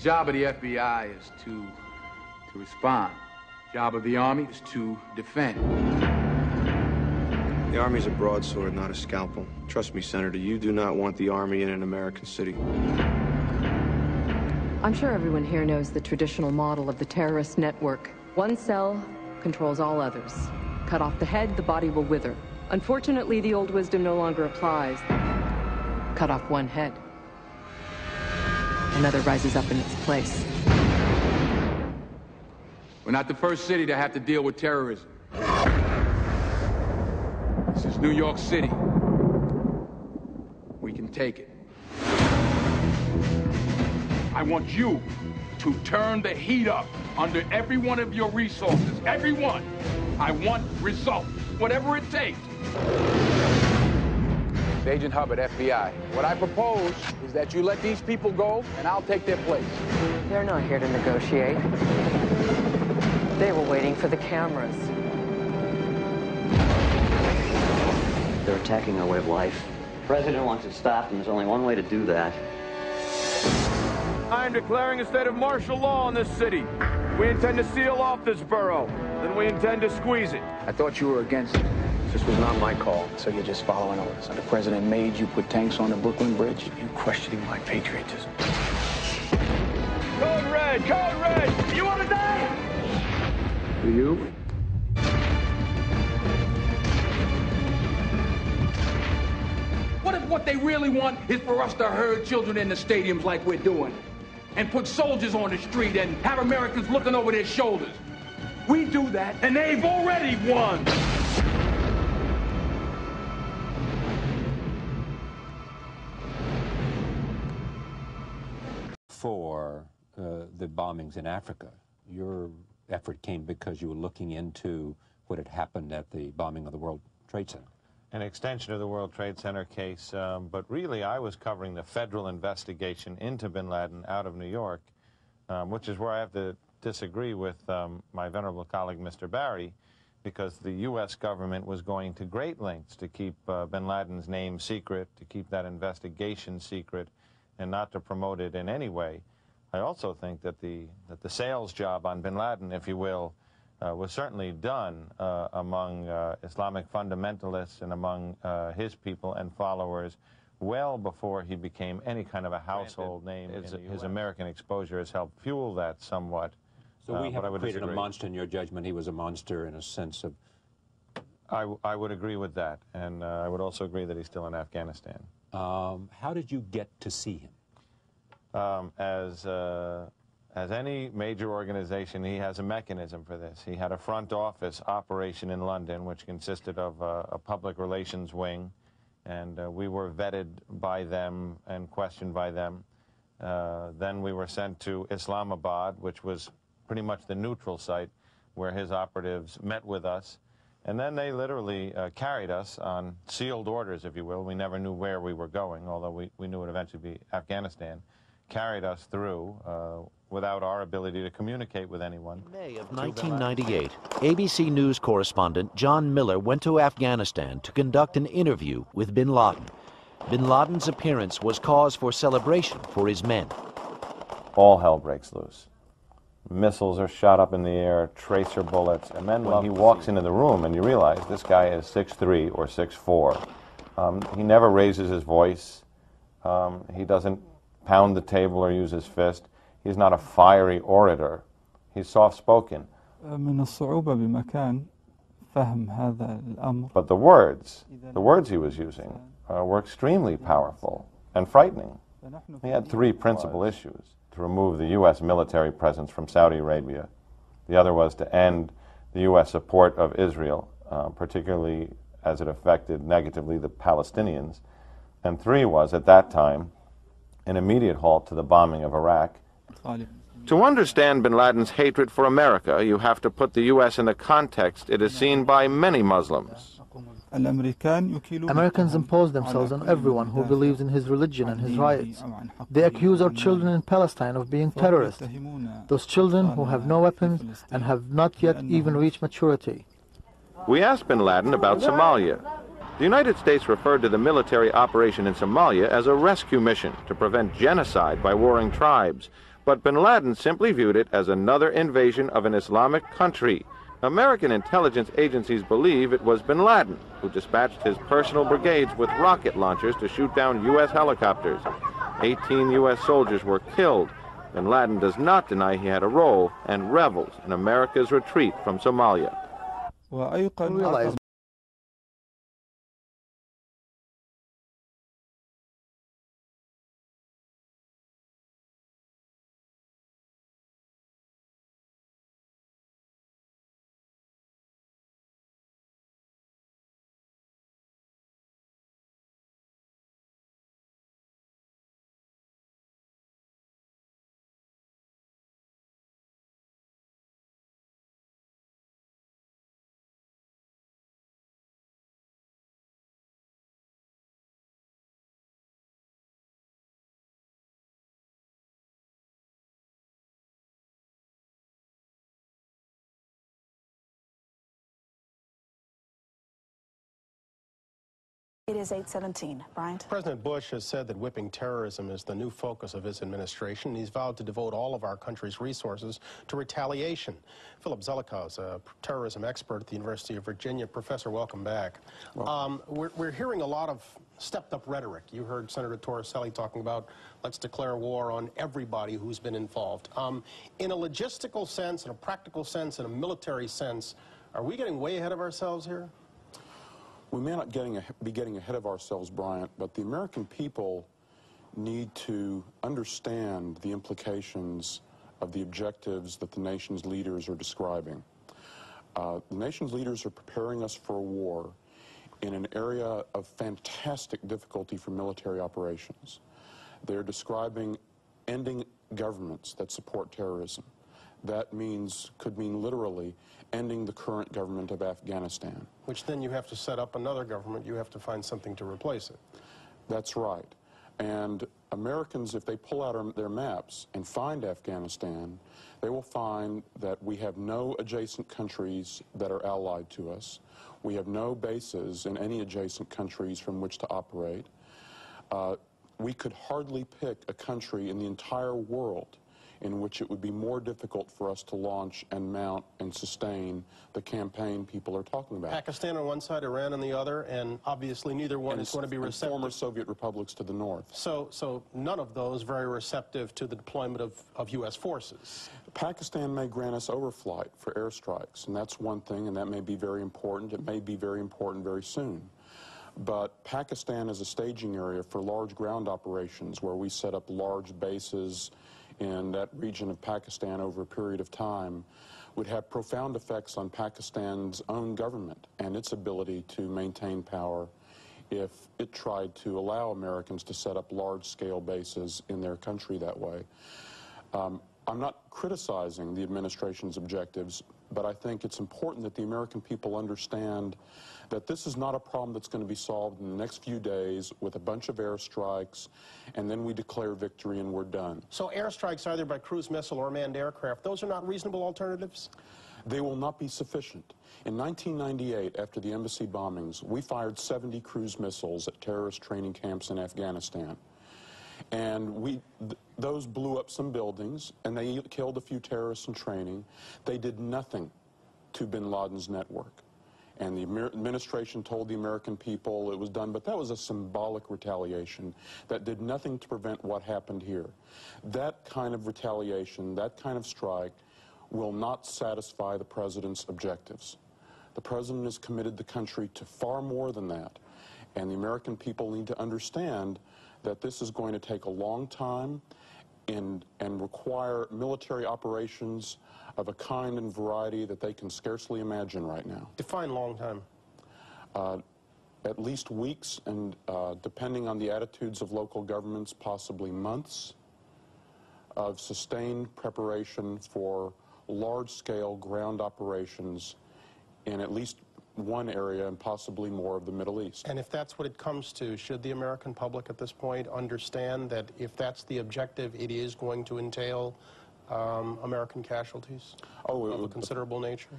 job of the FBI is to respond. The job of the Army is to defend. The Army's a broadsword, not a scalpel. Trust me, Senator, you do not want the Army in an American city. I'm sure everyone here knows the traditional model of the terrorist network. One cell controls all others. Cut off the head, the body will wither. Unfortunately, the old wisdom no longer applies. Cut off one head, another rises up in its place. We're not the first city to have to deal with terrorism. This is New York City. We can take it. I want you to turn the heat up under every one of your resources. Every one. I want results, whatever it takes. Agent Hubbard, FBI. What I propose is that you let these people go, and I'll take their place. They're not here to negotiate. They were waiting for the cameras. They're attacking our way of life. The president wants it stopped, and there's only one way to do that. I am declaring a state of martial law in this city. We intend to seal off this borough. Then we intend to squeeze it. I thought you were against it. This was not my call, so you're just following orders. The president made you put tanks on the Brooklyn Bridge. You're questioning my patriotism. Code red! Code red! You want to die? Do you? What if what they really want is for us to herd children in the stadiums like we're doing? And put soldiers on the street and have Americans looking over their shoulders? We do that, and they've already won! For the bombings in Africa, your effort came because you were looking into what had happened at the bombing of the World Trade Center. An extension of the World Trade Center case, but really I was covering the federal investigation into Bin Laden out of New York, which is where I have to disagree with my venerable colleague, Mr. Barry, because the U.S. government was going to great lengths to keep Bin Laden's name secret, to keep that investigation secret, and not to promote it in any way. I also think that the sales job on Bin Laden, if you will, was certainly done among Islamic fundamentalists and among his people and followers well before he became any kind of a household name. His American exposure has helped fuel that somewhat. So we have created a monster in your judgment. He was a monster in a sense of... I would agree with that, and I would also agree that he's still in Afghanistan. How did you get to see him? As any major organization, he has a mechanism for this. He had a front office operation in London, which consisted of a public relations wing, and we were vetted by them and questioned by them. Then we were sent to Islamabad, which was pretty much the neutral site where his operatives met with us. And then they literally carried us on sealed orders, if you will. We never knew where we were going, although we knew it would eventually be Afghanistan. Carried us through without our ability to communicate with anyone. In May of 1998, ABC News correspondent John Miller went to Afghanistan to conduct an interview with Bin Laden. Bin Laden's appearance was cause for celebration for his men. All hell breaks loose. Missiles are shot up in the air, tracer bullets, and then when he walks into the room and you realize this guy is 6'3" or 6'4", he never raises his voice. He doesn't pound the table or use his fist. He's not a fiery orator. He's soft-spoken. But the words he was using were extremely powerful and frightening. He had three principal issues: to remove the U.S. military presence from Saudi Arabia. The other was to end the U.S. support of Israel, particularly as it affected negatively the Palestinians. And three was, at that time, an immediate halt to the bombing of Iraq. To understand bin Laden's hatred for America, you have to put the U.S. in the context it is seen by many Muslims. Americans impose themselves on everyone who believes in his religion and his rights. They accuse our children in Palestine of being terrorists, those children who have no weapons and have not yet even reached maturity. We asked bin Laden about Somalia. The United States referred to the military operation in Somalia as a rescue mission to prevent genocide by warring tribes. But bin Laden simply viewed it as another invasion of an Islamic country. American intelligence agencies believe it was bin Laden who dispatched his personal brigades with rocket launchers to shoot down U.S. helicopters. 18 U.S. soldiers were killed. Bin Laden does not deny he had a role and revels in America's retreat from Somalia. Realize It is 8:17. Bryant? President Bush has said that whipping terrorism is the new focus of his administration. He's vowed to devote all of our country's resources to retaliation. Philip Zelikow is a terrorism expert at the University of Virginia. Professor, welcome back. We're hearing a lot of stepped-up rhetoric. You heard Senator Torricelli talking about let's declare war on everybody who's been involved. In a logistical sense, in a practical sense, in a military sense, are we getting way ahead of ourselves here? We may not be getting ahead of ourselves, Bryant, but the American people need to understand the implications of the objectives that the nation's leaders are describing. The nation's leaders are preparing us for a war in an area of fantastic difficulty for military operations. They're describing ending governments that support terrorism. That could mean literally ending the current government of Afghanistan. Which then you have to set up another government. You have to find something to replace it. That's right. And Americans, if they pull out their maps and find Afghanistan, they will find that we have no adjacent countries that are allied to us. We have no bases in any adjacent countries from which to operate. We could hardly pick a country in the entire world in which it would be more difficult for us to launch and mount and sustain the campaign people are talking about. Pakistan on one side, Iran on the other, and obviously neither one is going to be receptive. Former Soviet republics to the north. So none of those very receptive to the deployment of U.S. forces. Pakistan may grant us overflight for airstrikes, and that's one thing, and that may be very important. It may be very important very soon. But Pakistan is a staging area for large ground operations where we set up large bases in that region of Pakistan over a period of time would have profound effects on Pakistan's own government and its ability to maintain power if it tried to allow Americans to set up large-scale bases in their country that way. I'm not criticizing the administration's objectives, but I think it's important that the American people understand that this is not a problem that's going to be solved in the next few days with a bunch of airstrikes, and then we declare victory and we're done. So airstrikes either by cruise missile or manned aircraft, those are not reasonable alternatives? They will not be sufficient. In 1998, after the embassy bombings, we fired 70 cruise missiles at terrorist training camps in Afghanistan. And those blew up some buildings, and they killed a few terrorists in training. They did nothing to bin Laden's network. And the administration told the American people it was done, but that was a symbolic retaliation that did nothing to prevent what happened here. That kind of retaliation, that kind of strike, will not satisfy the president's objectives. The president has committed the country to far more than that, and the American people need to understand that this is going to take a long time and require military operations of a kind and variety that they can scarcely imagine right now. Define long time. At least weeks, and depending on the attitudes of local governments, possibly months of sustained preparation for large-scale ground operations in at least one area and possibly more of the Middle East. And if that's what it comes to, should the American public at this point understand that if that's the objective, it is going to entail American casualties of a considerable nature?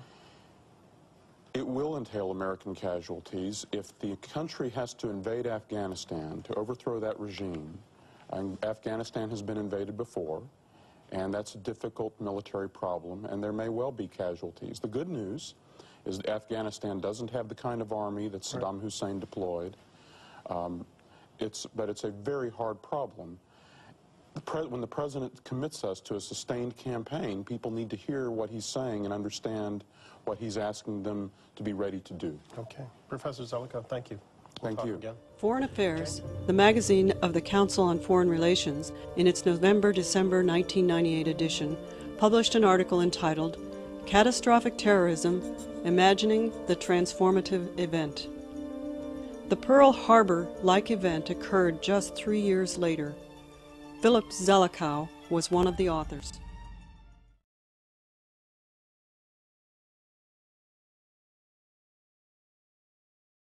It will entail American casualties if the country has to invade Afghanistan to overthrow that regime. And Afghanistan has been invaded before, And that's a difficult military problem, and there may well be casualties. The good news is that Afghanistan doesn't have the kind of army that Saddam Hussein deployed. But it's a very hard problem. When the president commits us to a sustained campaign, people need to hear what he's saying and understand what he's asking them to be ready to do. Okay. Professor Zelikow, thank you. Thank you. Again. Foreign Affairs, the magazine of the Council on Foreign Relations, in its November-December 1998 edition, published an article entitled Catastrophic Terrorism, Imagining the Transformative Event. The Pearl Harbor-like event occurred just 3 years later. Philip Zelikow was one of the authors.